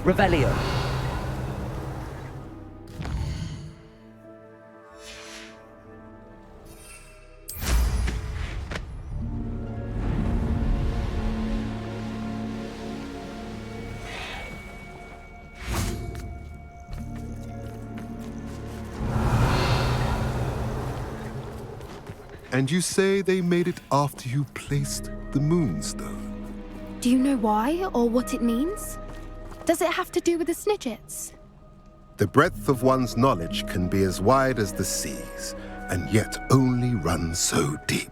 Revelio. And you say they made it after you placed the moonstone? Do you know why or what it means? Does it have to do with the Snidgets? The breadth of one's knowledge can be as wide as the seas, and yet only run so deep.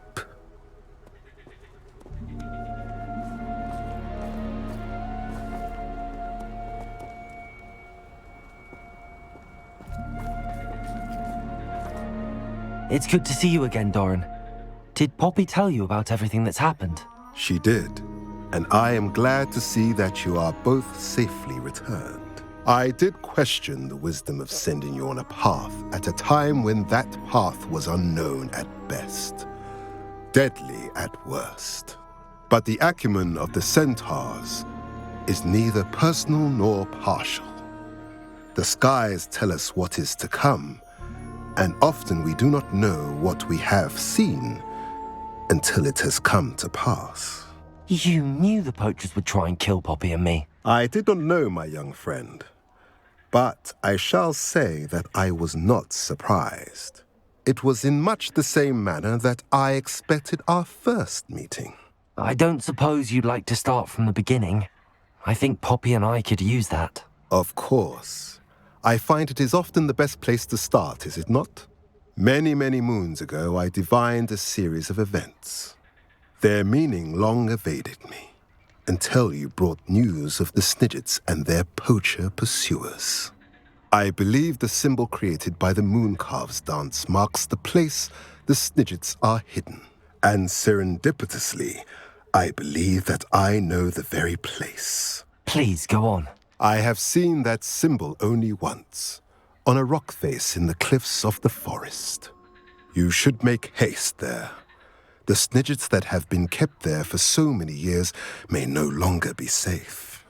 It's good to see you again, Doran. Did Poppy tell you about everything that's happened? She did, and I am glad to see that you are both safely returned. I did question the wisdom of sending you on a path at a time when that path was unknown at best, deadly at worst. But the acumen of the centaurs is neither personal nor partial. The skies tell us what is to come, and often we do not know what we have seen until it has come to pass. You knew the poachers would try and kill Poppy and me. I did not know, my young friend, but I shall say that I was not surprised. It was in much the same manner that I expected our first meeting. I don't suppose you'd like to start from the beginning. I think Poppy and I could use that. Of course. I find it is often the best place to start, is it not? Many, many moons ago, I divined a series of events. Their meaning long evaded me, until you brought news of the Snidgets and their poacher pursuers. I believe the symbol created by the Mooncalves dance marks the place the Snidgets are hidden. And serendipitously, I believe that I know the very place. Please, go on. I have seen that symbol only once, on a rock face in the cliffs of the forest. You should make haste there. The Snidgets that have been kept there for so many years may no longer be safe.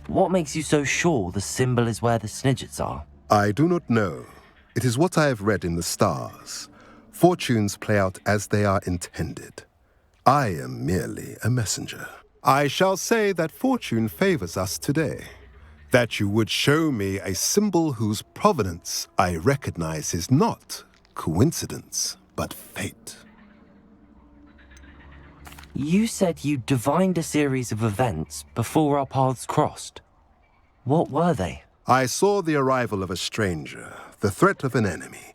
What makes you so sure the symbol is where the Snidgets are? I do not know. It is what I have read in the stars. Fortunes play out as they are intended. I am merely a messenger. I shall say that fortune favors us today. That you would show me a symbol whose provenance I recognize is not coincidence, but fate. You said you divined a series of events before our paths crossed. What were they? I saw the arrival of a stranger, the threat of an enemy,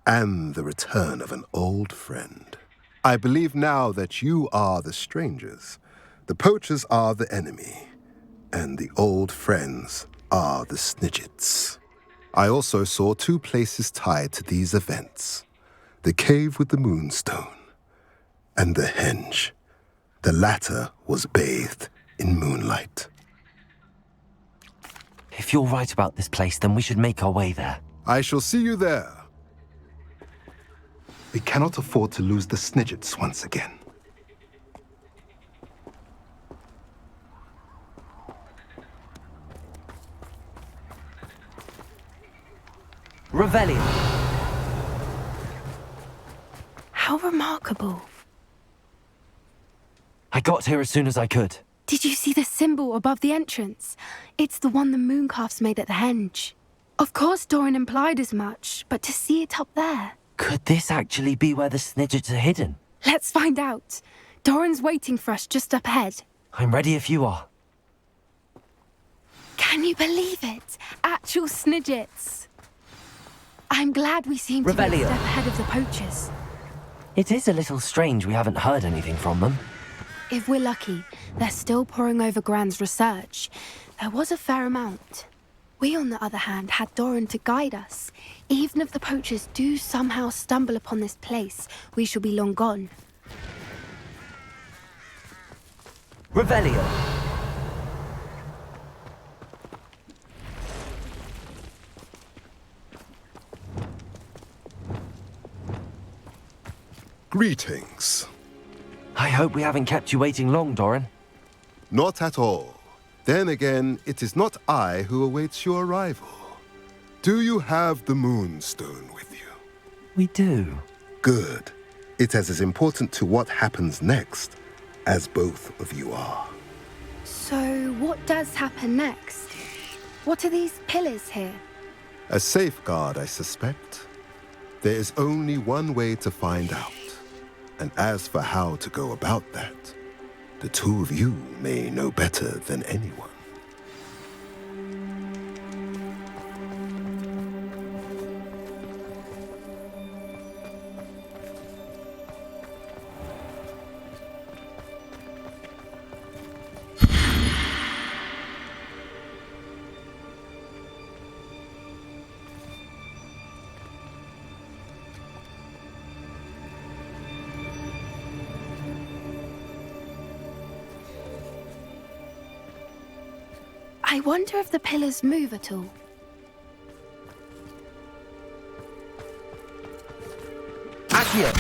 and the return of an old friend. I believe now that you are the strangers, the poachers are the enemy, and the old friends are the Snidgets. I also saw two places tied to these events, the cave with the moonstone and the henge. The latter was bathed in moonlight. If you're right about this place, then we should make our way there. I shall see you there. We cannot afford to lose the Snidgets once again. Revelio. How remarkable. I got here as soon as I could. Did you see the symbol above the entrance? It's the one the Mooncalves made at the henge. Of course Doran implied as much, but to see it up there... Could this actually be where the Snidgets are hidden? Let's find out. Doran's waiting for us just up ahead. I'm ready if you are. Can you believe it? Actual Snidgets. I'm glad we seem to be a Revelio. step ahead of the poachers. It is a little strange we haven't heard anything from them. If we're lucky, they're still poring over Gran's research. There was a fair amount. We, on the other hand, had Doran to guide us. Even if the poachers do somehow stumble upon this place, we shall be long gone. Revelio. Greetings. I hope we haven't kept you waiting long, Doran. Not at all. Then again, it is not I who awaits your arrival. Do you have the Moonstone with you? We do. Good. It is as important to what happens next as both of you are. So, what does happen next? What are these pillars here? A safeguard, I suspect. There is only one way to find out. And as for how to go about that, the two of you may know better than anyone. I wonder if the pillars move at all. Accio!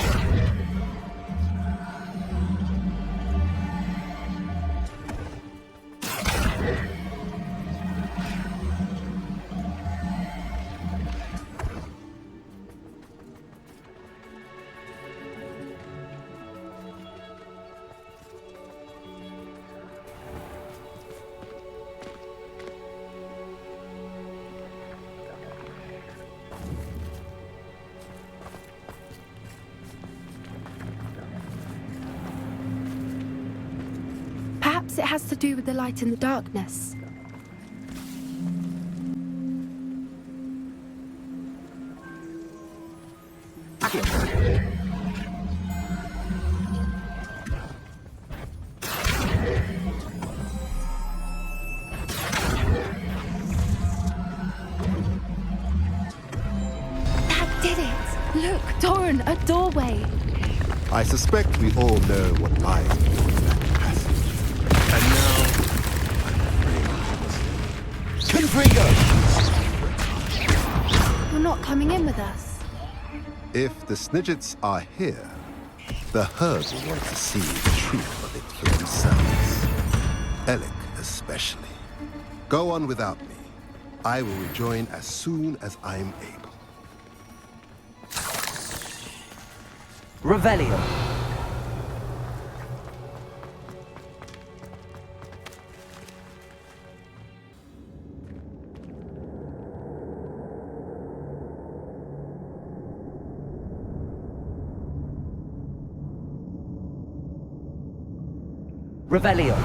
Perhaps it has to do with the light in the darkness. That did it! Look, Doran, a doorway! I suspect we all know what lies beyond that passage. And now... Confringo! You're not coming in with us. If the Snidgets are here, the herd will want to see the truth of it for themselves. Alec especially. Go on without me. I will rejoin as soon as I'm able. Revelio. Revelio.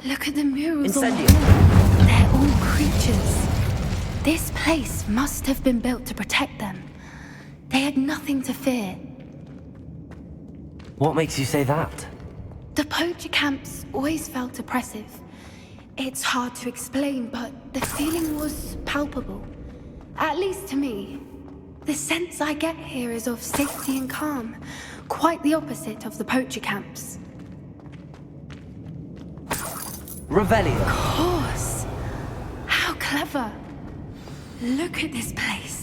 Look at the murals on the Incendio. wall. They're all creatures. This place must have been built to protect them. They had nothing to fear. What makes you say that? The poacher camps always felt oppressive. It's hard to explain, but the feeling was palpable. At least to me. The sense I get here is of safety and calm. Quite the opposite of the poacher camps. Revelio. Of course. How clever. Look at this place.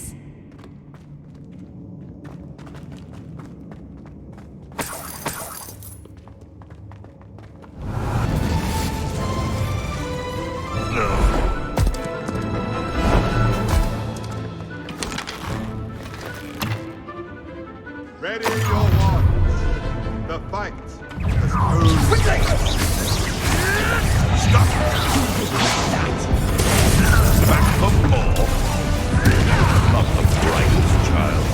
Ready your wands. The fight has Stop! Back for more. Not the brightest child.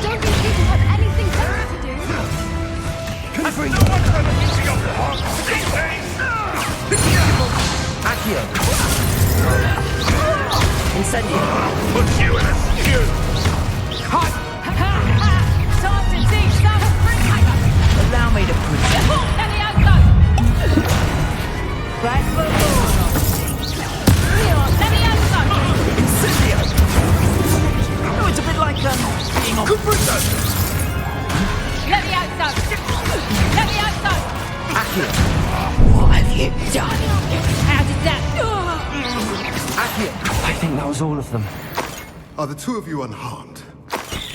Don't you think you have anything better to do? No one's ever into your heart these days! Accio. Incendio. Put you in a stew! Time to see some freak! Allow me to present. Let me out, go! Back for more! Let me out, go! Incendio. Oh, it's a bit like, being on... Let me out, go! Let me out, go! Accio. What have you done? How did that... Accio. I think that was all of them. Are the two of you unharmed?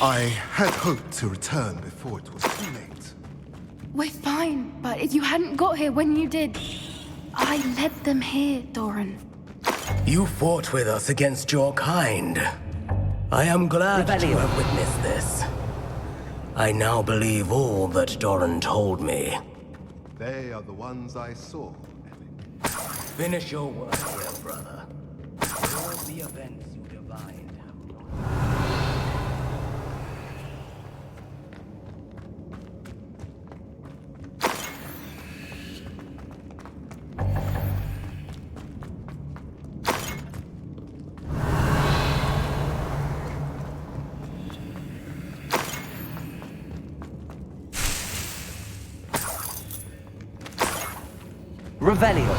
I had hoped to return before it was too late. We're fine, but if you hadn't got here when you did, I led them here, Doran. You fought with us against your kind. I am glad to have witnessed this. I now believe all that Doran told me. They are the ones I saw. Finish your work here, brother. All the events you divined have Revelio.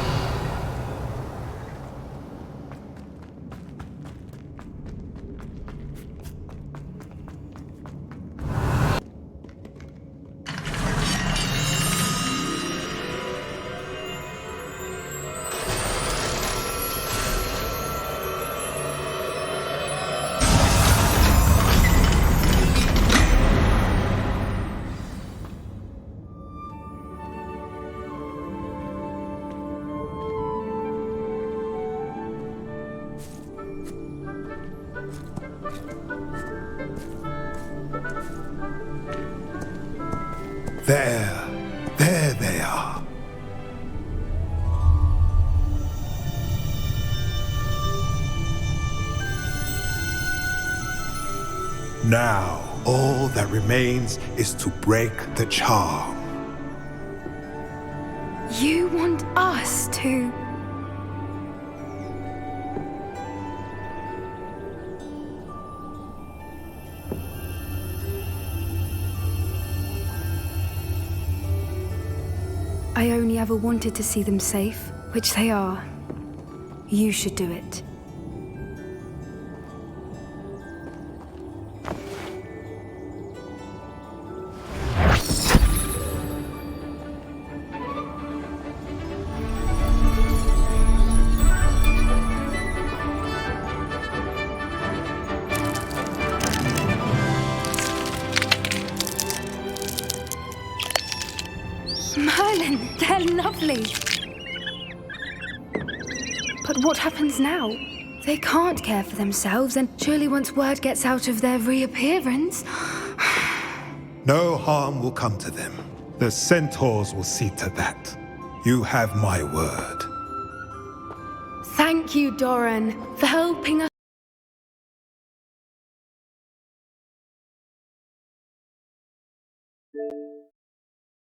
There they are. Now, all that remains is to break the charm. You want us to... I only ever wanted to see them safe, which they are. You should do it. Merlin, they're lovely. But what happens now? They can't care for themselves, and surely once word gets out of their reappearance... No harm will come to them. The centaurs will see to that. You have my word. Thank you, Doran, for helping us.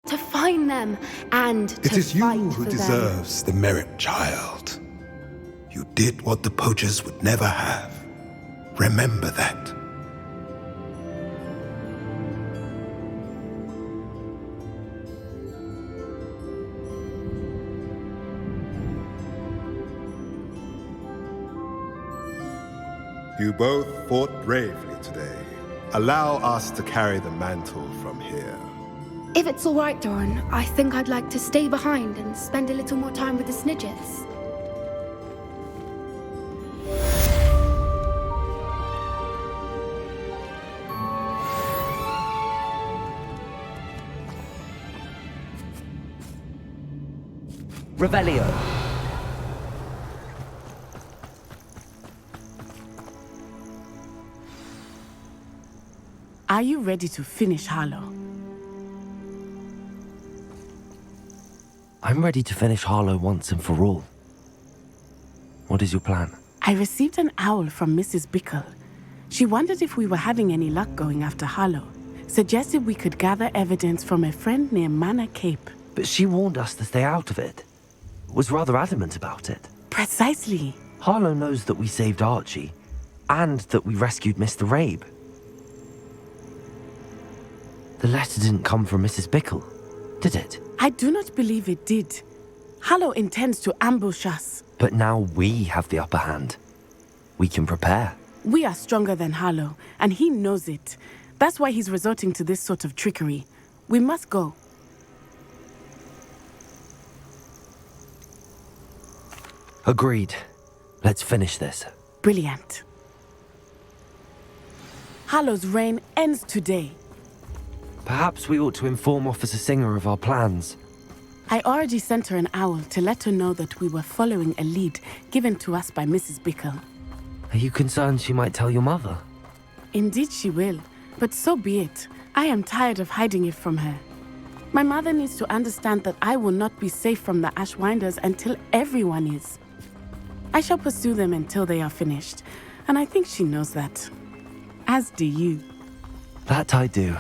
To find them and to It is you fight who for deserves the merit, child. You did what the poachers would never have. Remember that. You both fought bravely today. Allow us to carry the mantle from here. If it's all right, Doran, I think I'd like to stay behind and spend a little more time with the Snidgets. Revelio. Are you ready to finish Harlow? I'm ready to finish Harlow once and for all. What is your plan? I received an owl from Mrs. Bickle. She wondered if we were having any luck going after Harlow. Suggested we could gather evidence from a friend near Manor Cape. But she warned us to stay out of it. Was rather adamant about it. Precisely. Harlow knows that we saved Archie, and that we rescued Mr. Rabe. The letter didn't come from Mrs. Bickle, did it? I do not believe it did. Harlow intends to ambush us. But now we have the upper hand. We can prepare. We are stronger than Harlow, and he knows it. That's why he's resorting to this sort of trickery. We must go. Agreed. Let's finish this. Brilliant. Hallow's reign ends today. Perhaps we ought to inform Officer Singer of our plans. I already sent her an owl to let her know that we were following a lead given to us by Mrs. Bickle. Are you concerned she might tell your mother? Indeed she will, but so be it. I am tired of hiding it from her. My mother needs to understand that I will not be safe from the Ashwinders until everyone is. I shall pursue them until they are finished, and I think she knows that. As do you. That I do.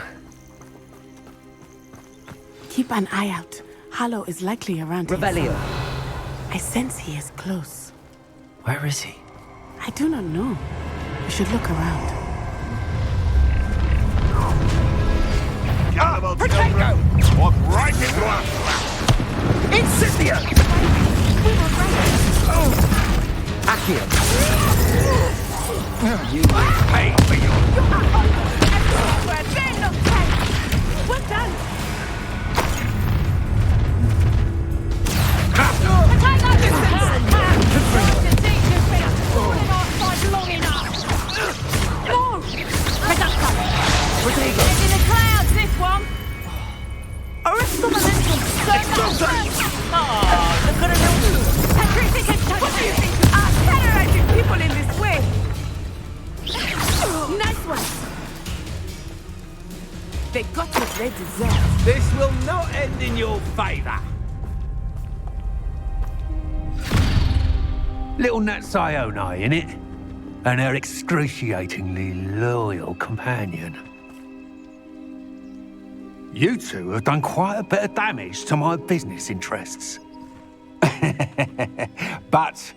Keep an eye out. Hallow is likely around here. Revelio. I sense he is close. Where is he? I do not know. We should look around. Potato! Walk right into our trap! Incendio! Accio. You pay for your... Well done! Long enough! More! It's in the clouds, this one! Arrest the momentum! Oh, look at it! Petrification! What do you think? Terrorizing people in this way! Nice one! They got what they deserve. This will not end in your favor. Little Nat Sione, innit? And her excruciatingly loyal companion. You two have done quite a bit of damage to my business interests. But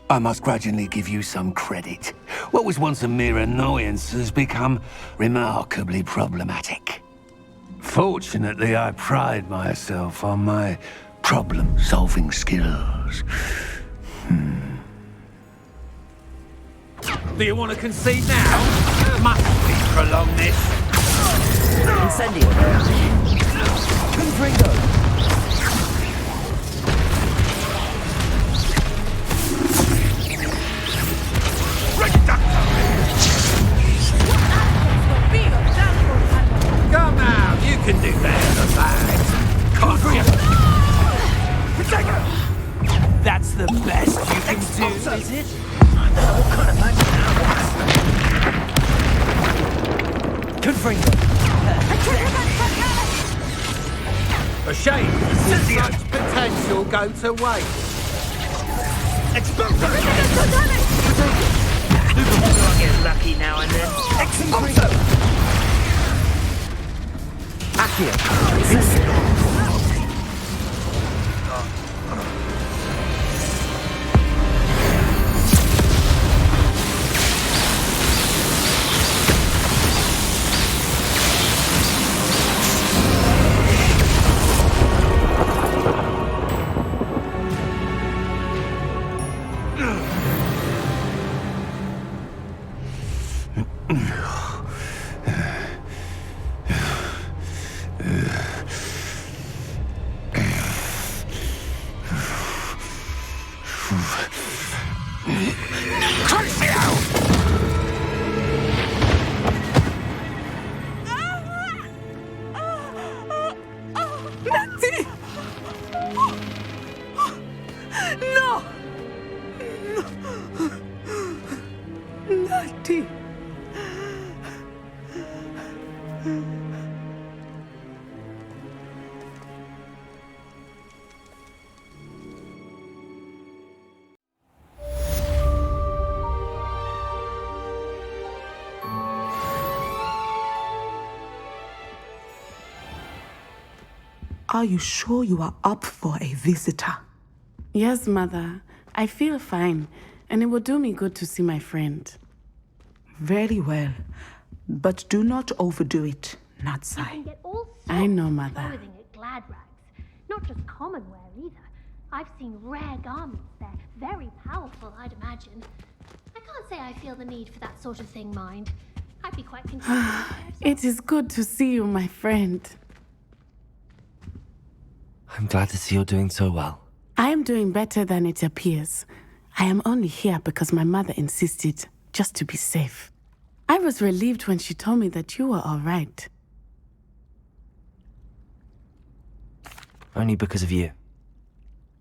I must grudgingly give you some credit. What was once a mere annoyance has become remarkably problematic. Fortunately, I pride myself on my problem-solving skills. Do you want to concede now? Must we prolong this? Incendio. Confringo. Come now, you can do better than that. Confringo. Potato. That's the best you can do, is it? Confringo. A shame to see such potential go to waste. Expulso! I get lucky now and then. Expulso! Accio. Are you sure you are up for a visitor? Yes, Mother. I feel fine, and it will do me good to see my friend. Very well. But do not overdo it, You can Natsai. get all sorts I know, of Mother. clothing at Glad Rags. Not just common wear either. I've seen rare garments there. Very powerful, I'd imagine. I can't say I feel the need for that sort of thing, mind. I'd be quite content. It is good to see you, my friend. I'm glad to see you're doing so well. I am doing better than it appears. I am only here because my mother insisted, just to be safe. I was relieved when she told me that you were all right. Only because of you.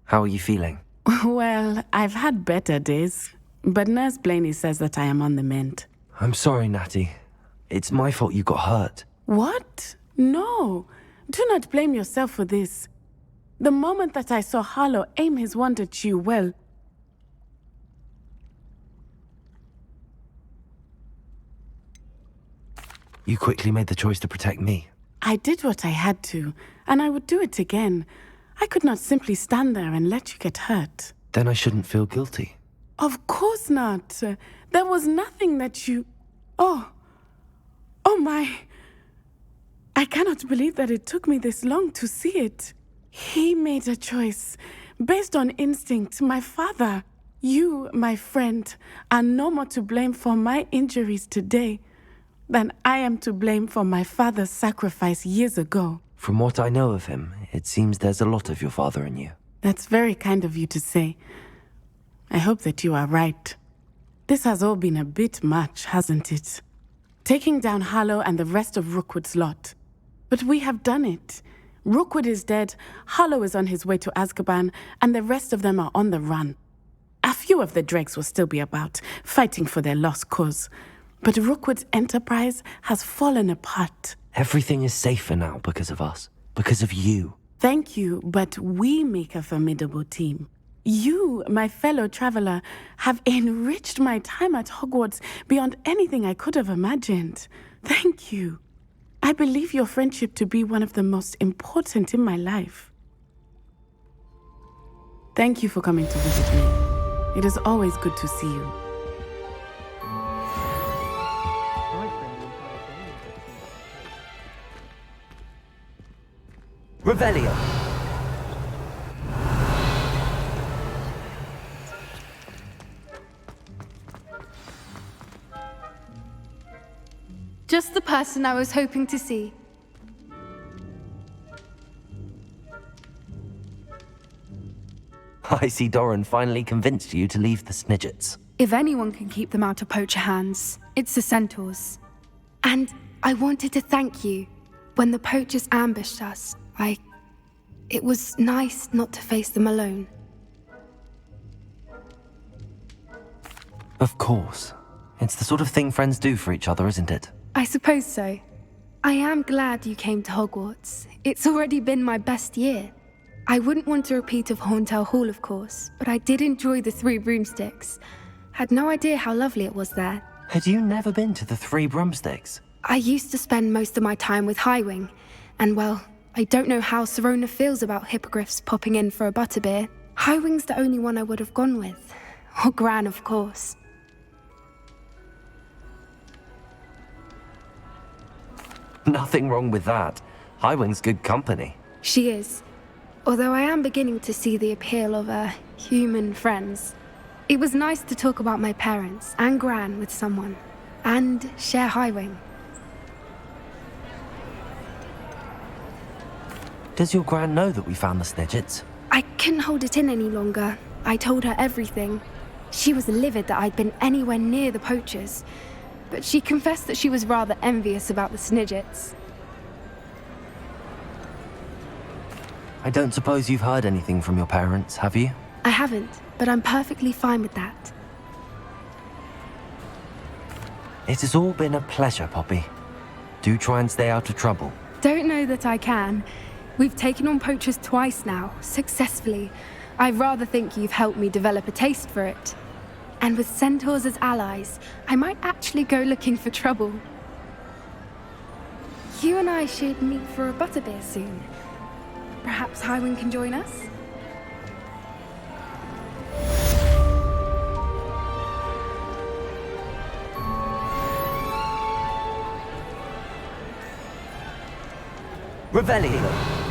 How are you feeling? Well, I've had better days, but Nurse Blaney says that I am on the mend. I'm sorry, Natty. It's my fault you got hurt. What? No. Do not blame yourself for this. The moment that I saw Harlow aim his wand at you, well... You quickly made the choice to protect me. I did what I had to, and I would do it again. I could not simply stand there and let you get hurt. Then I shouldn't feel guilty. Of course not. There was nothing that you... Oh my... I cannot believe that it took me this long to see it. He made a choice. Based on instinct, my father. You, my friend, are no more to blame for my injuries today than I am to blame for my father's sacrifice years ago. From what I know of him, it seems there's a lot of your father in you. That's very kind of you to say. I hope that you are right. This has all been a bit much, hasn't it? Taking down Harlow and the rest of Rookwood's lot. But we have done it. Rookwood is dead, Harlow is on his way to Azkaban, and the rest of them are on the run. A few of the dregs will still be about, fighting for their lost cause. But Rookwood's enterprise has fallen apart. Everything is safer now because of us. Because of you. Thank you, but we make a formidable team. You, my fellow traveler, have enriched my time at Hogwarts beyond anything I could have imagined. Thank you. I believe your friendship to be one of the most important in my life. Thank you for coming to visit me. It is always good to see you. Revelio. Just the person I was hoping to see. I see Doran finally convinced you to leave the Snidgets. If anyone can keep them out of poacher hands, it's the centaurs. And I wanted to thank you. When the poachers ambushed us, it was nice not to face them alone. Of course. It's the sort of thing friends do for each other, isn't it? I suppose so. I am glad you came to Hogwarts. It's already been my best year. I wouldn't want a repeat of Horntail Hall, of course, but I did enjoy the Three Broomsticks. Had no idea how lovely it was there. Had you never been to the Three Broomsticks? I used to spend most of my time with Highwing, and well, I don't know how Serona feels about hippogriffs popping in for a butterbeer. Highwing's the only one I would have gone with. Or Gran, of course. Nothing wrong with that. Highwing's good company. She is. Although I am beginning to see the appeal of human friends. It was nice to talk about my parents and Gran with someone. And share Highwing. Does your Gran know that we found the Snidgets? I couldn't hold it in any longer. I told her everything. She was livid that I'd been anywhere near the poachers. But she confessed that she was rather envious about the Snidgets. I don't suppose you've heard anything from your parents, have you? I haven't, but I'm perfectly fine with that. It has all been a pleasure, Poppy. Do try and stay out of trouble. Don't know that I can. We've taken on poachers twice now, successfully. I rather think you've helped me develop a taste for it. And with centaurs as allies, I might actually go looking for trouble. You and I should meet for a butterbeer soon. Perhaps Highwing can join us? Revelio.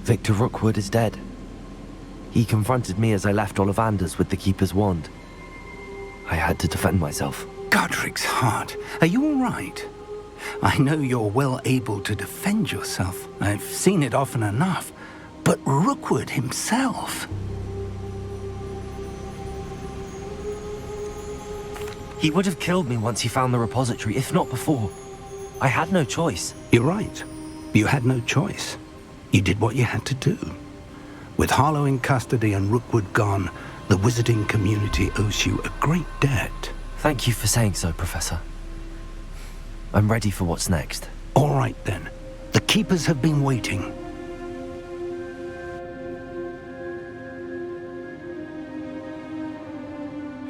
Victor Rookwood is dead. He confronted me as I left Ollivanders with the Keeper's wand. I had to defend myself. Godric's heart. Are you all right? I know you're well able to defend yourself. I've seen it often enough. But Rookwood himself... He would have killed me once he found the repository, if not before. I had no choice. You're right. You had no choice. You did what you had to do. With Harlow in custody and Rookwood gone, the wizarding community owes you a great debt. Thank you for saying so, Professor. I'm ready for what's next. All right, then. The Keepers have been waiting.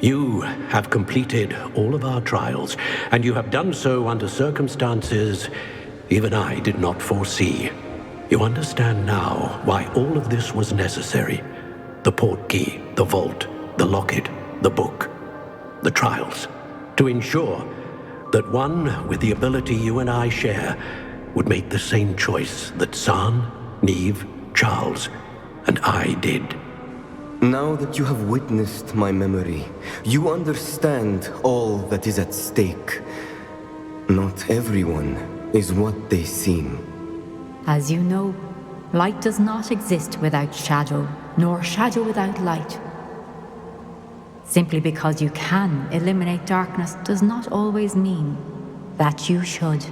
You have completed all of our trials, and you have done so under circumstances even I did not foresee. You understand now why all of this was necessary. The portkey, the vault, the locket, the book, the trials. To ensure that one with the ability you and I share would make the same choice that San, Neve, Charles, and I did. Now that you have witnessed my memory, you understand all that is at stake. Not everyone is what they seem. As you know, light does not exist without shadow, nor shadow without light. Simply because you can eliminate darkness does not always mean that you should.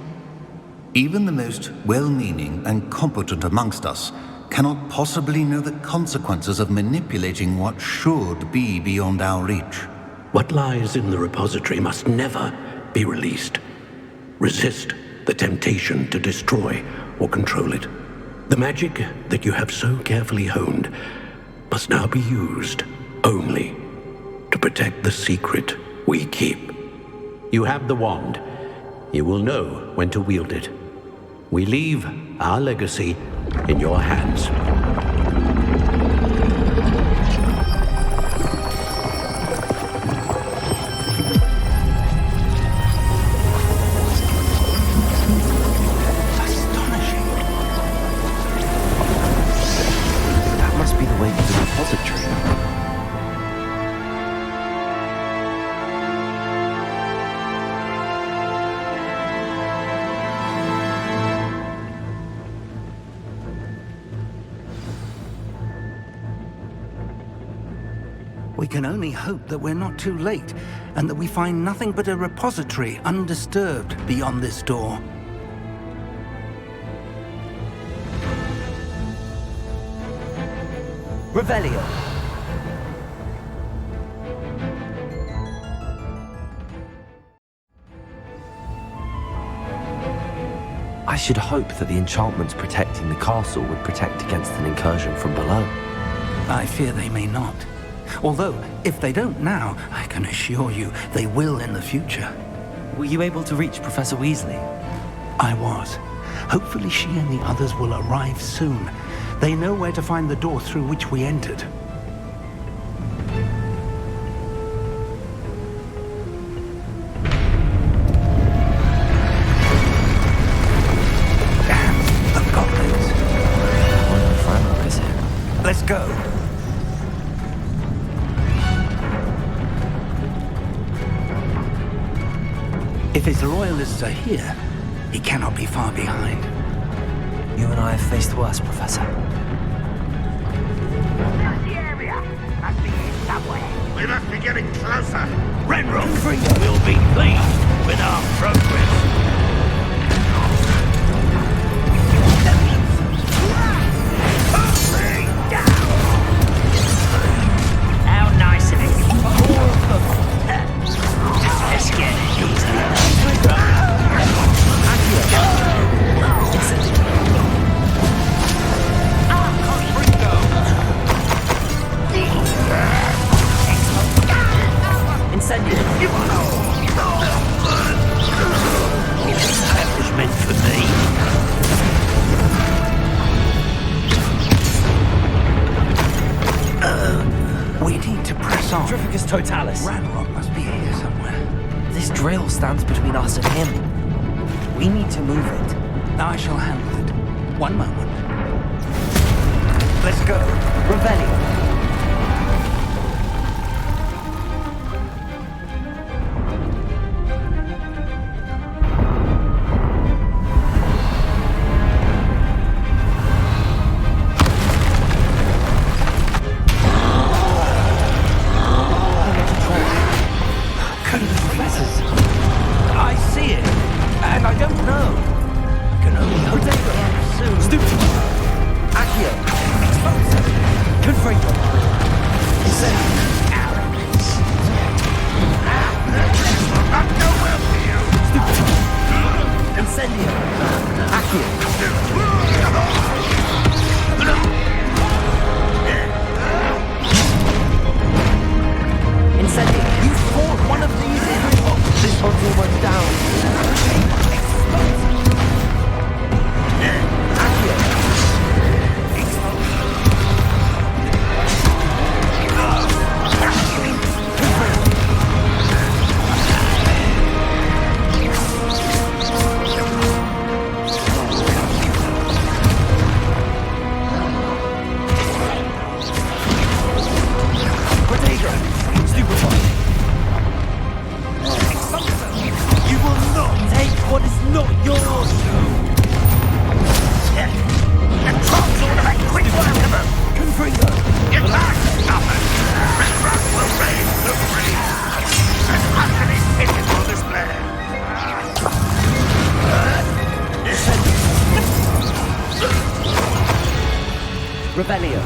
Even the most well-meaning and competent amongst us cannot possibly know the consequences of manipulating what should be beyond our reach. What lies in the repository must never be released. Resist the temptation to destroy or control it. The magic that you have so carefully honed must now be used only to protect the secret we keep. You have the wand. You will know when to wield it. We leave our legacy in your hands. Astonishing. That must be the way to the repository. We can only hope that we're not too late, and that we find nothing but a repository undisturbed beyond this door. Revelio. I should hope that the enchantments protecting the castle would protect against an incursion from below. I fear they may not. Although, if they don't now, I can assure you they will in the future. Were you able to reach Professor Weasley? I was. Hopefully she and the others will arrive soon. They know where to find the door through which we entered. Damn, the goblins. One Frank is here. Let's go. If his loyalists are here, he cannot be far behind. You and I have faced worse, Professor. That's the area. Must be here somewhere. We must be getting closer. Renrock will be pleased with our progress. How nice of it. More of them. Let's get it. Incendio. That was meant for me. We need to press on. Trificus Totalis. Ranrock must be here somewhere. This drill stands between us and him. We need to move it. I shall handle it. One moment. Let's go. Revelio. Confringo. Incendio. Accio. Incendio. You fought one of these in. This one's almost down. Accio.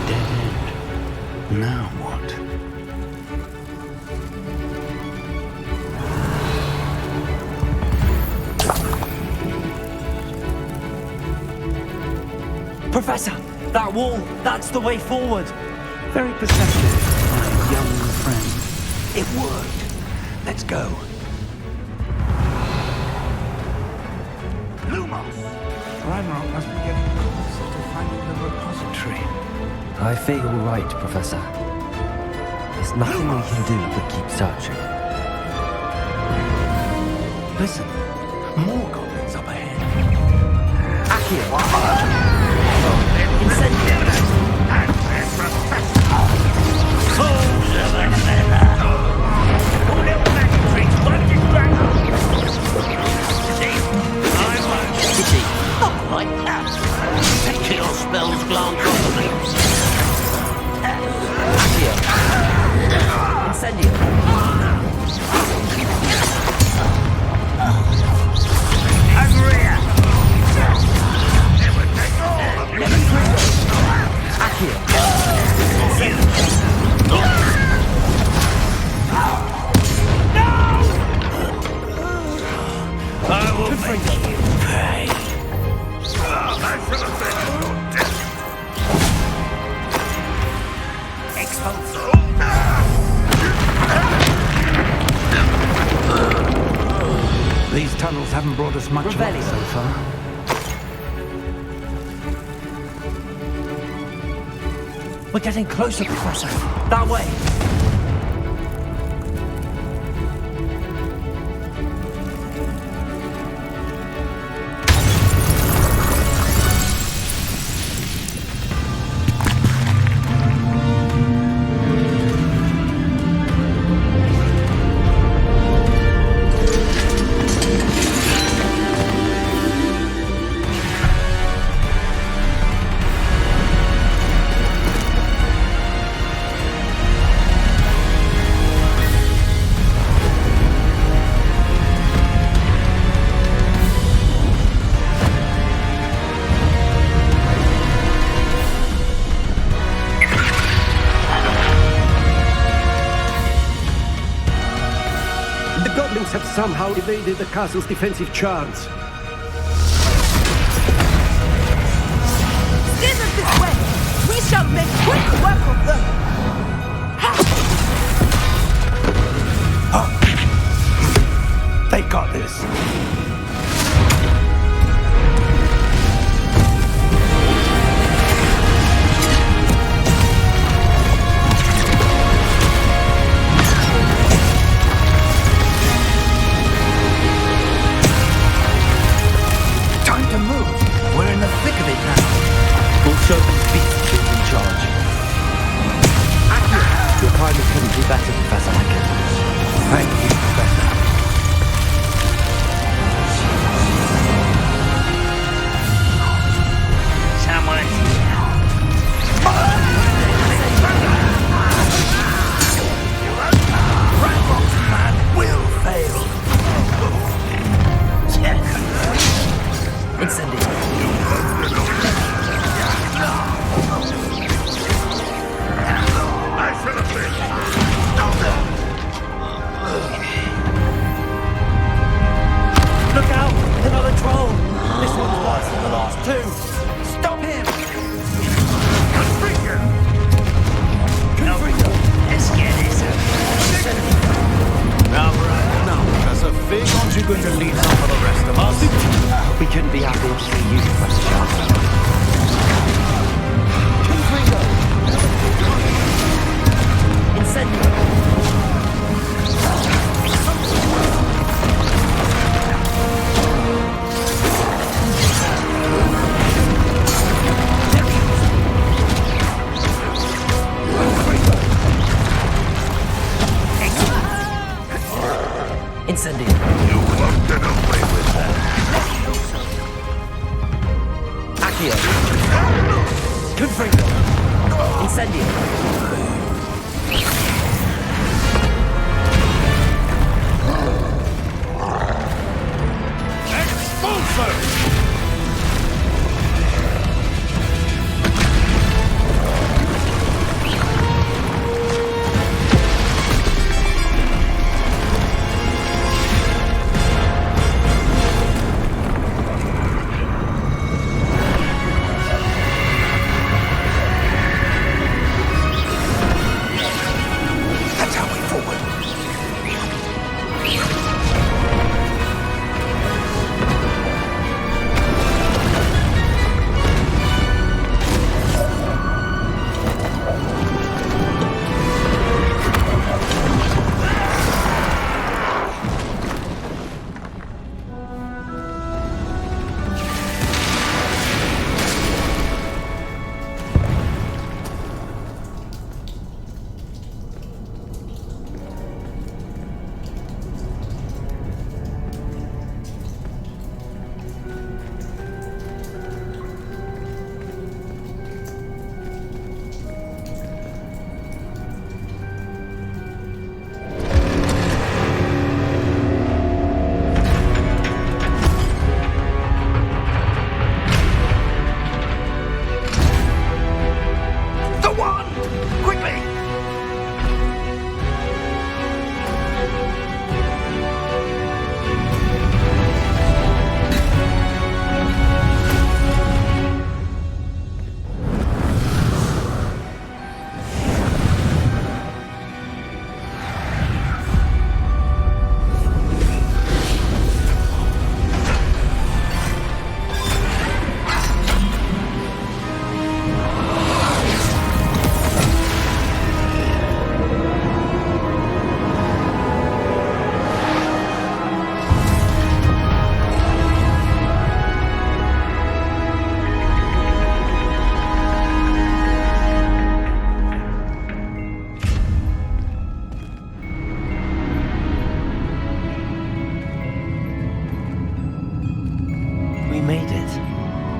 Dead end. Now what? Professor, that wall, that's the way forward. Very perceptive, my young friend. It worked. Let's go. Lumos! Reinhardt must be getting closer to finding the repository. I fear you're right, Professor. There's nothing we can do but keep searching. Listen, more goblins up ahead. Accio! Incendio! Not like that. Take your spells glance off of me. Accio! Incendio! Agria! Accio! I will make you pay. I should have been your death. Expulso. These tunnels haven't brought us much luck so far. We're getting closer, Professor. That way. Have somehow evaded the castle's defensive charms. Steer us this way! We shall make quick work of them! They got this. Show them beasts who's in charge. Accio! Your timing couldn't be better, Professor Hackett. Thank you, Professor. Someone Rambo's plan will fail. Incendio. Incendio. You won't get away with that. Accio. Confringo. Incendio. Expulso!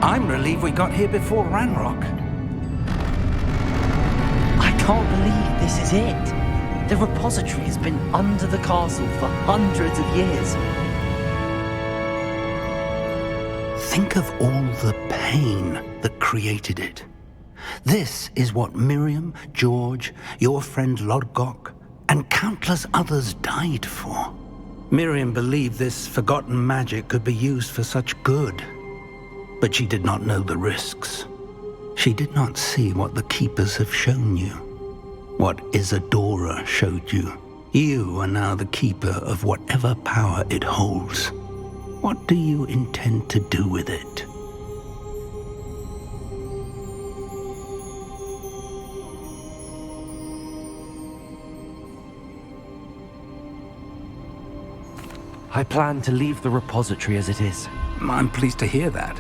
I'm relieved we got here before Ranrock. I can't believe this is it. The repository has been under the castle for hundreds of years. Think of all the pain that created it. This is what Miriam, George, your friend Lodgok, and countless others died for. Miriam believed this forgotten magic could be used for such good. But she did not know the risks. She did not see what the Keepers have shown you. What Isadora showed you. You are now the Keeper of whatever power it holds. What do you intend to do with it? I plan to leave the repository as it is. I'm pleased to hear that.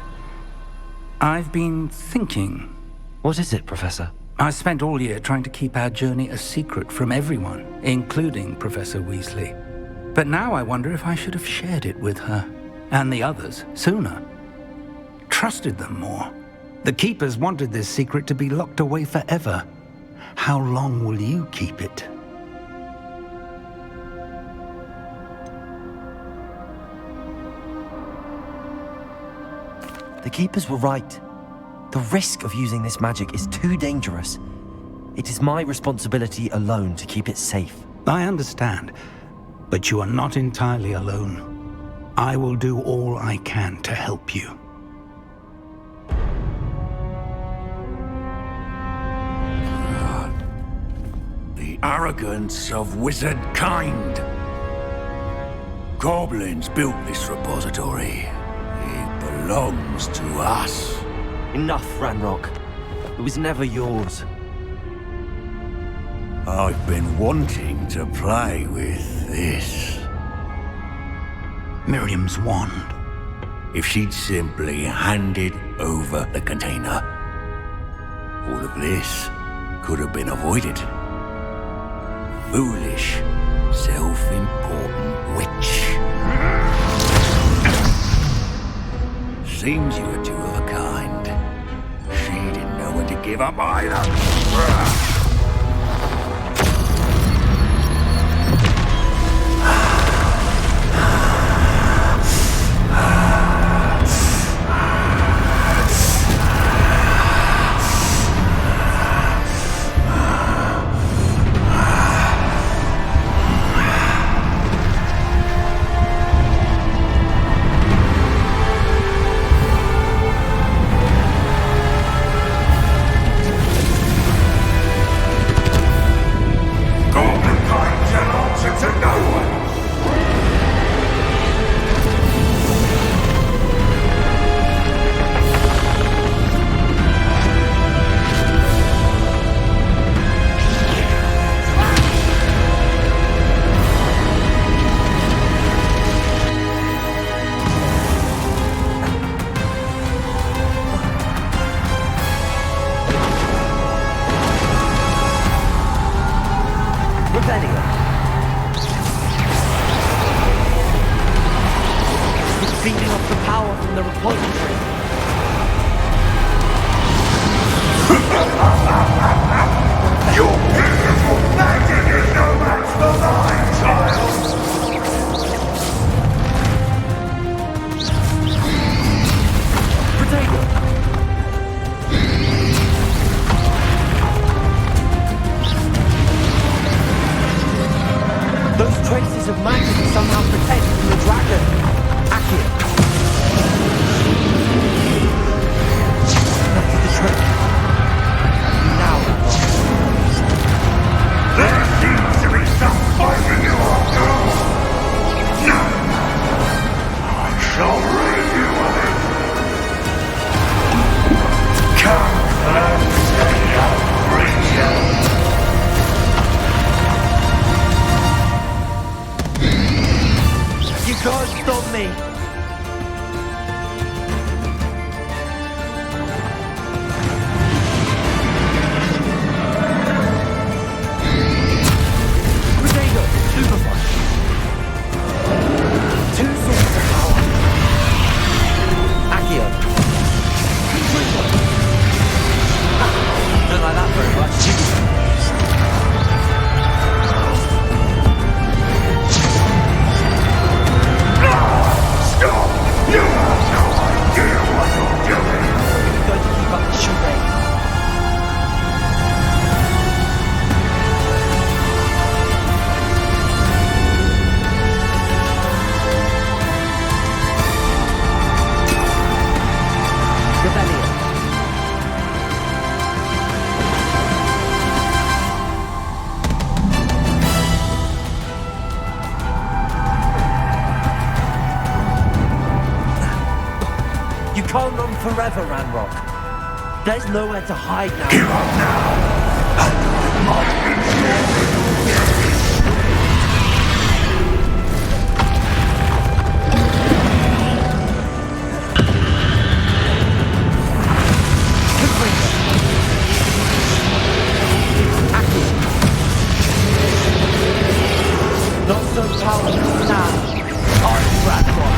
I've been thinking. What is it, Professor? I spent all year trying to keep our journey a secret from everyone, including Professor Weasley. But now I wonder if I should have shared it with her, and the others, sooner. Trusted them more. The Keepers wanted this secret to be locked away forever. How long will you keep it? The Keepers were right. The risk of using this magic is too dangerous. It is my responsibility alone to keep it safe. I understand, but you are not entirely alone. I will do all I can to help you. The arrogance of wizard kind. Goblins built this repository. It belongs to us. Enough, Ranrock. It was never yours. I've been wanting to play with this. Miriam's wand. If she'd simply handed over the container, all of this could have been avoided. Foolish, Self-important witch. Seems you were two of a kind. She didn't know when to give up either. Feeding off the power from the repository. Your beautiful magic is no match for mine, child! Potato! Those traces of magic are somehow protecting the dragon. Accurate. That is the trick. Now, There seems to be some fighting you after all. No! I shall rid you of it. Come, I'll bring you. You can't stop me. Potato, super fun. Two sources of power. Accio. Don't like that very much. Stop! You have no idea what you're doing! You're going to keep up the charade. Rebellion. You can't run forever, Ranrock. There's nowhere to hide now. Give up now! Not so powerless now. Aren't you, Ranrock?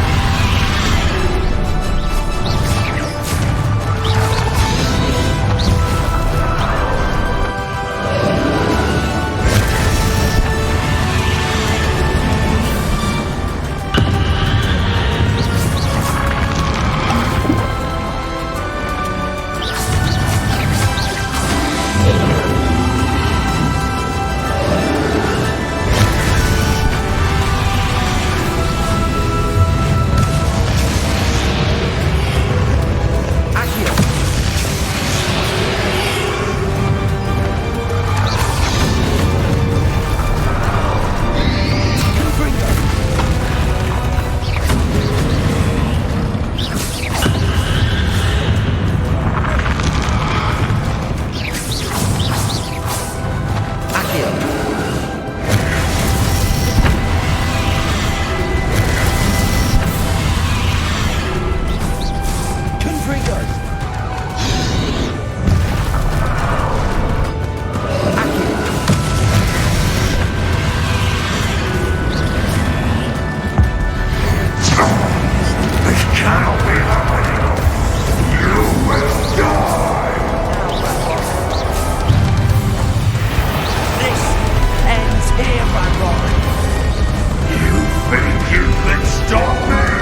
Think you can stop me?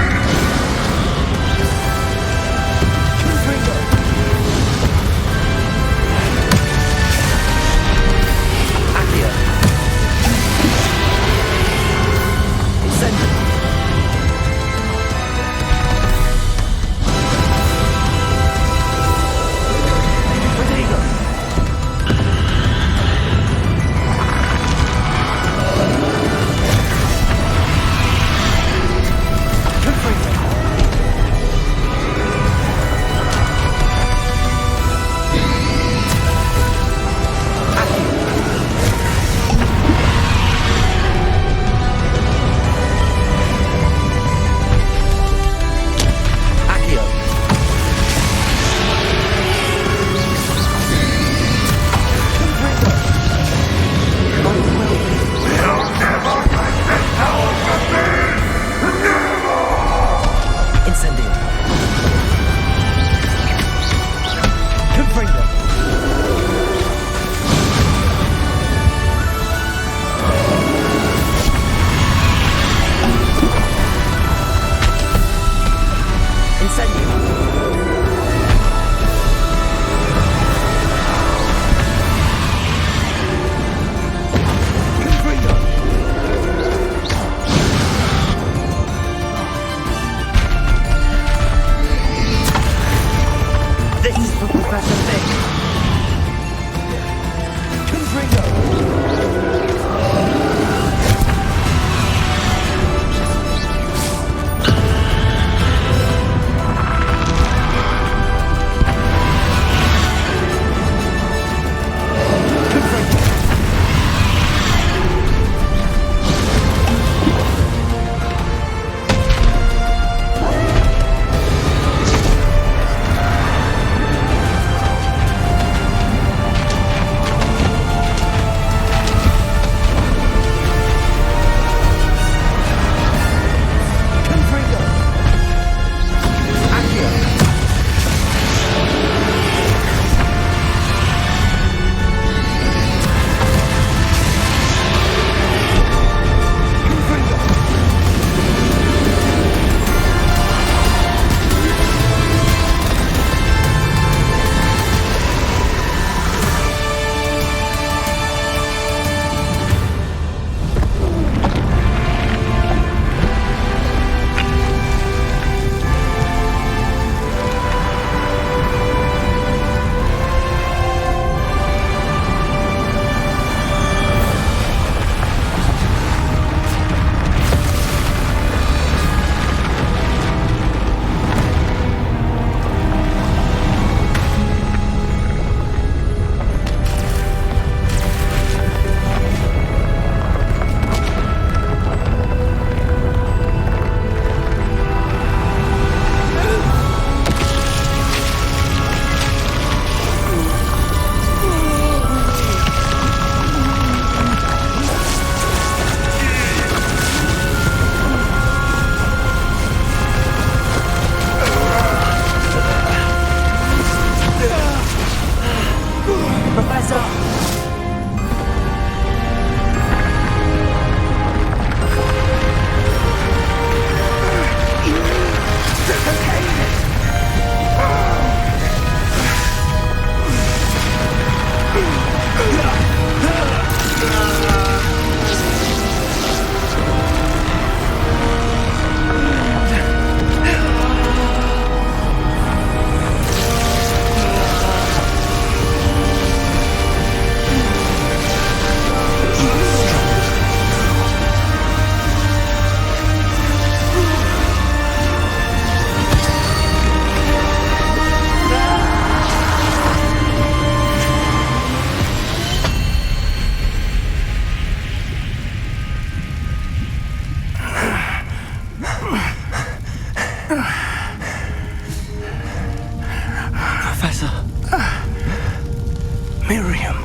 Miriam.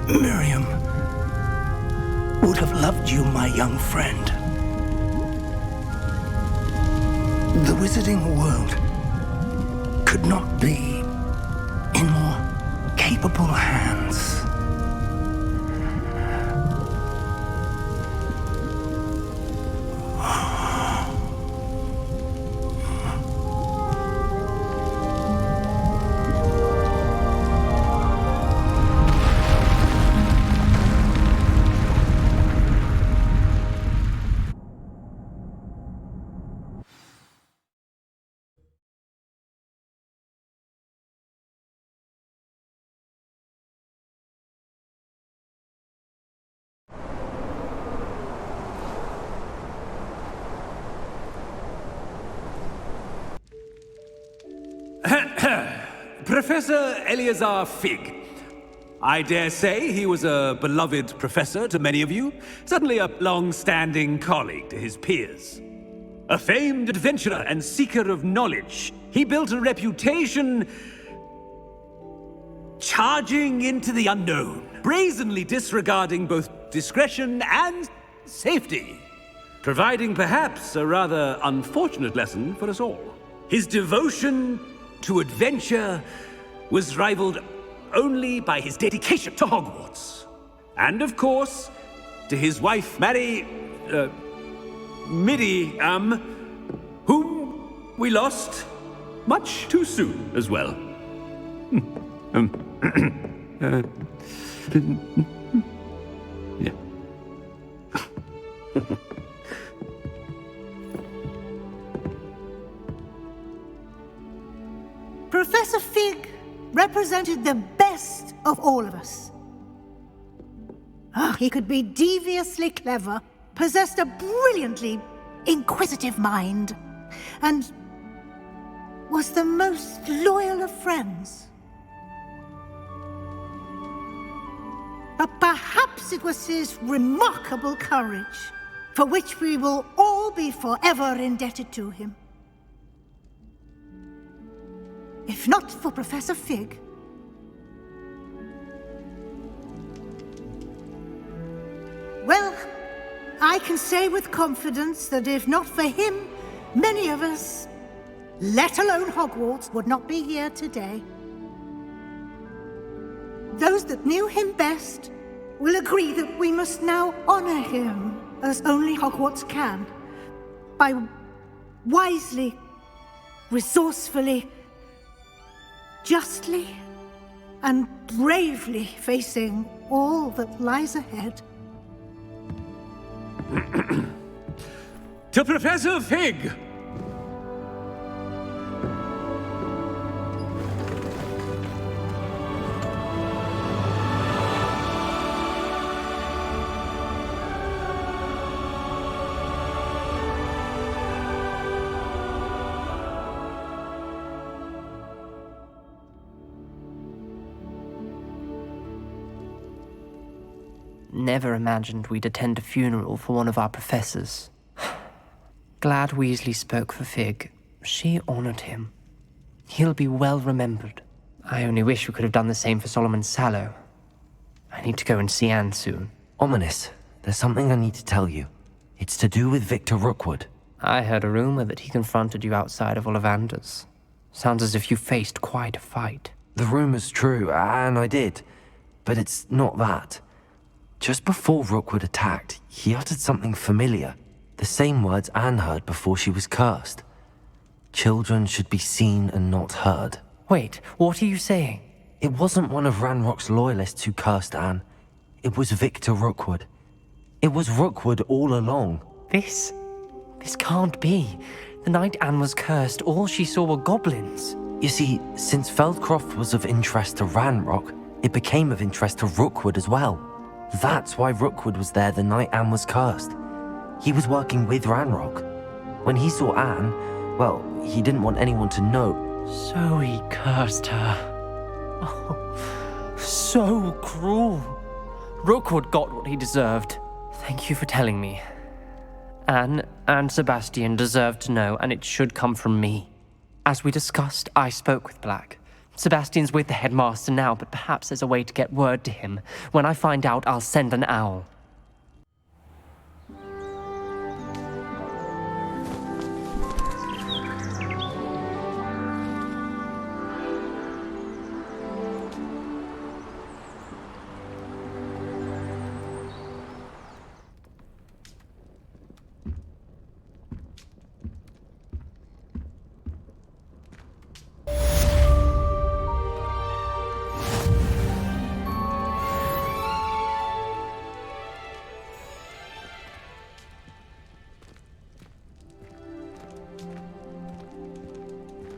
Miriam would have loved you, my young friend. The wizarding world could not be in more capable hands. Professor Eleazar Fig. I dare say he was a beloved professor to many of you, certainly a long-standing colleague to his peers. A famed adventurer and seeker of knowledge, he built a reputation charging into the unknown, brazenly disregarding both discretion and safety, providing perhaps a rather unfortunate lesson for us all. His devotion to adventure was rivaled only by his dedication to Hogwarts. And of course, to his wife, Midi, whom we lost much too soon as well. Yeah. Professor Fig represented the best of all of us. He could be deviously clever, possessed a brilliantly inquisitive mind, and was the most loyal of friends. But perhaps it was his remarkable courage, for which we will all be forever indebted to him. If not for Professor Fig, well, I can say with confidence that if not for him, many of us, let alone Hogwarts, would not be here today. Those that knew him best will agree that we must now honor him as only Hogwarts can, by wisely, resourcefully, justly and bravely facing all that lies ahead. To Professor Fig! Never imagined we'd attend a funeral for one of our professors. Glad Weasley spoke for Fig. She honored him. He'll be well remembered. I only wish we could have done the same for Solomon Sallow. I need to go and see Anne soon. Ominous, there's something I need to tell you. It's to do with Victor Rookwood. I heard a rumor that he confronted you outside of Ollivander's. Sounds as if you faced quite a fight. The rumor's true, and I did. But it's not that. Just before Rookwood attacked, he uttered something familiar. The same words Anne heard before she was cursed. Children should be seen and not heard. Wait, what are you saying? It wasn't one of Ranrock's loyalists who cursed Anne. It was Victor Rookwood. It was Rookwood all along. This can't be. The night Anne was cursed, all she saw were goblins. You see, since Feldcroft was of interest to Ranrock, it became of interest to Rookwood as well. That's why Rookwood was there the night Anne was cursed. He was working with Ranrock. When he saw Anne, well, he didn't want anyone to know. So he cursed her. Oh, so cruel. Rookwood got what he deserved. Thank you for telling me. Anne and Sebastian deserved to know, and it should come from me. As we discussed, I spoke with Black. Sebastian's with the headmaster now, but perhaps there's a way to get word to him. When I find out, I'll send an owl.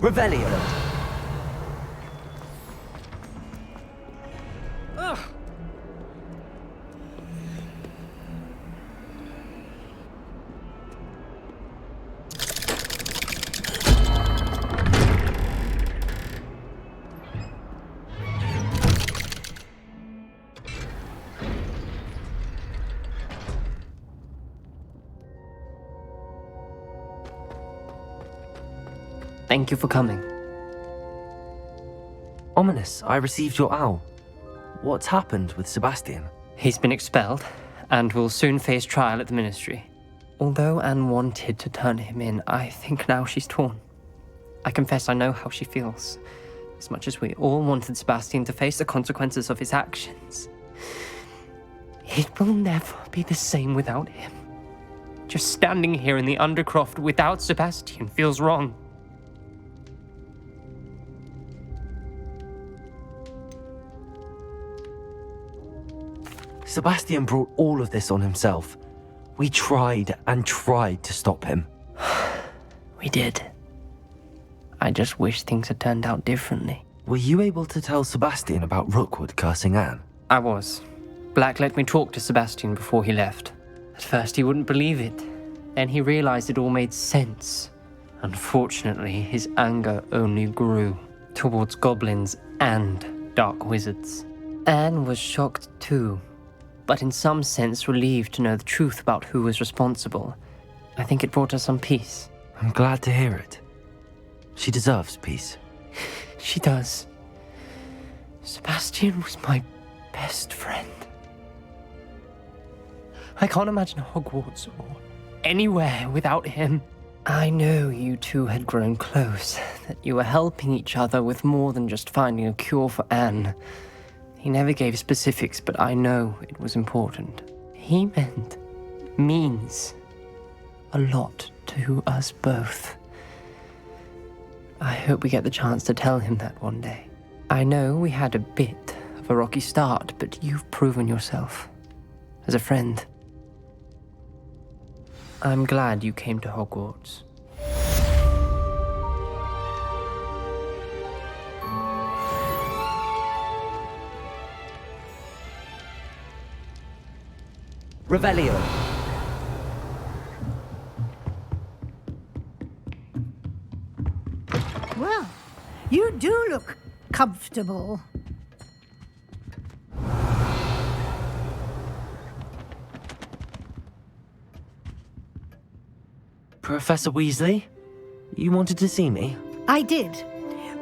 Revelio. Thank you for coming. Ominous, I received your owl. What's happened with Sebastian? He's been expelled, and will soon face trial at the Ministry. Although Anne wanted to turn him in, I think now she's torn. I confess I know how she feels, as much as we all wanted Sebastian to face the consequences of his actions. It will never be the same without him. Just standing here in the Undercroft without Sebastian feels wrong. Sebastian brought all of this on himself. We tried and tried to stop him. We did. I just wish things had turned out differently. Were you able to tell Sebastian about Rookwood cursing Anne? I was. Black let me talk to Sebastian before he left. At first he wouldn't believe it. Then he realized it all made sense. Unfortunately, his anger only grew towards goblins and dark wizards. Anne was shocked too, but in some sense relieved to know the truth about who was responsible. I think it brought her some peace. I'm glad to hear it. She deserves peace. She does. Sebastian was my best friend. I can't imagine Hogwarts or anywhere without him. I know you two had grown close, that you were helping each other with more than just finding a cure for Anne. He never gave specifics, but I know it was important. He means a lot to us both. I hope we get the chance to tell him that one day. I know we had a bit of a rocky start, but you've proven yourself as a friend. I'm glad you came to Hogwarts. Revelio. Well, you do look comfortable. Professor Weasley? You wanted to see me? I did.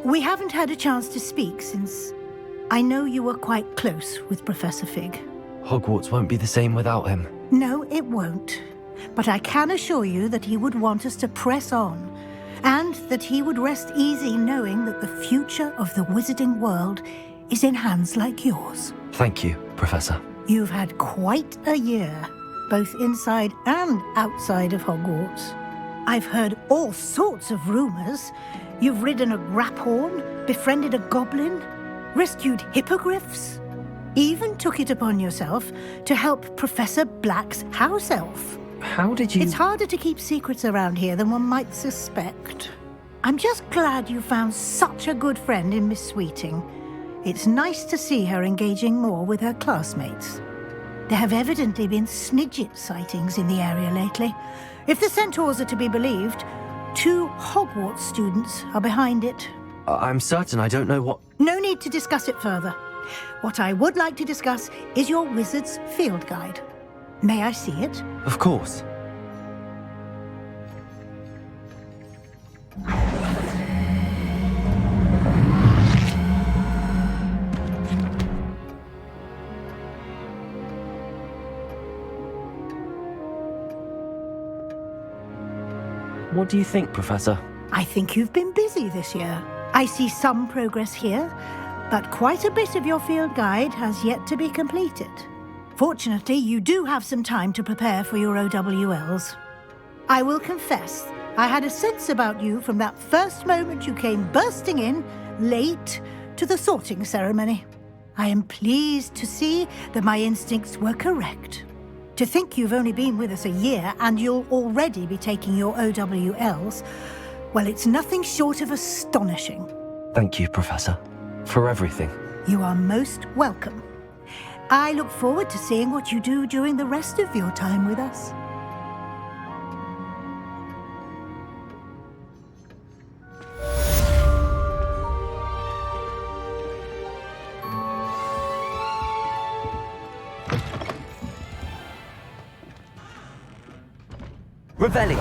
We haven't had a chance to speak since I know you were quite close with Professor Fig. Hogwarts won't be the same without him. No, it won't. But I can assure you that he would want us to press on, and that he would rest easy knowing that the future of the wizarding world is in hands like yours. Thank you, Professor. You've had quite a year, both inside and outside of Hogwarts. I've heard all sorts of rumors. You've ridden a graphorn, befriended a goblin, rescued hippogriffs, even took it upon yourself to help Professor Black's house elf. How did you... It's harder to keep secrets around here than one might suspect. I'm just glad you found such a good friend in Miss Sweeting. It's nice to see her engaging more with her classmates. There have evidently been Snidget sightings in the area lately. If the centaurs are to be believed, 2 Hogwarts students are behind it. I'm certain I don't know what... No need to discuss it further. What I would like to discuss is your wizard's field guide. May I see it? Of course. What do you think, Professor? I think you've been busy this year. I see some progress here, but quite a bit of your field guide has yet to be completed. Fortunately, you do have some time to prepare for your OWLs. I will confess, I had a sense about you from that first moment you came bursting in, late, to the sorting ceremony. I am pleased to see that my instincts were correct. To think you've only been with us a year and you'll already be taking your OWLs Well, it's nothing short of astonishing. Thank you, Professor, for everything. You are most welcome. I look forward to seeing what you do during the rest of your time with us. Revelio.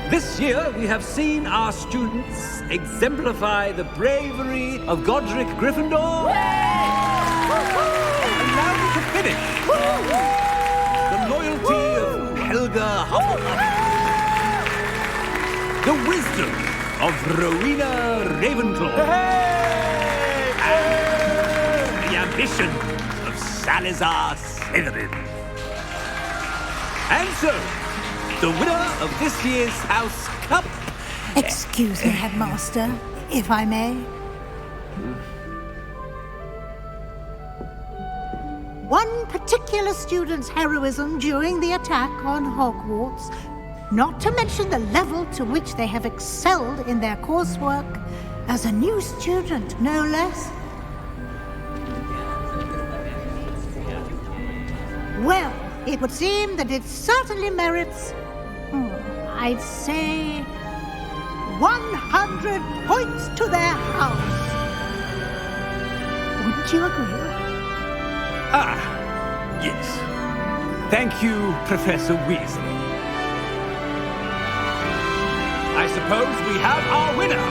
This year, we have seen our students exemplify the bravery of Godric Gryffindor. And now we can finish. The loyalty of Helga Hufflepuff. The wisdom of Rowena Ravenclaw. And the ambition of Salazar Slytherin. And so, the winner of this year's House Cup... Excuse me, Headmaster, if I may. One particular student's heroism during the attack on Hogwarts, not to mention the level to which they have excelled in their coursework, as a new student, no less. Well, it would seem that it certainly merits... I'd say 100 points to their house. Wouldn't you agree? Ah, yes. Thank you, Professor Weasley. I suppose we have our winner.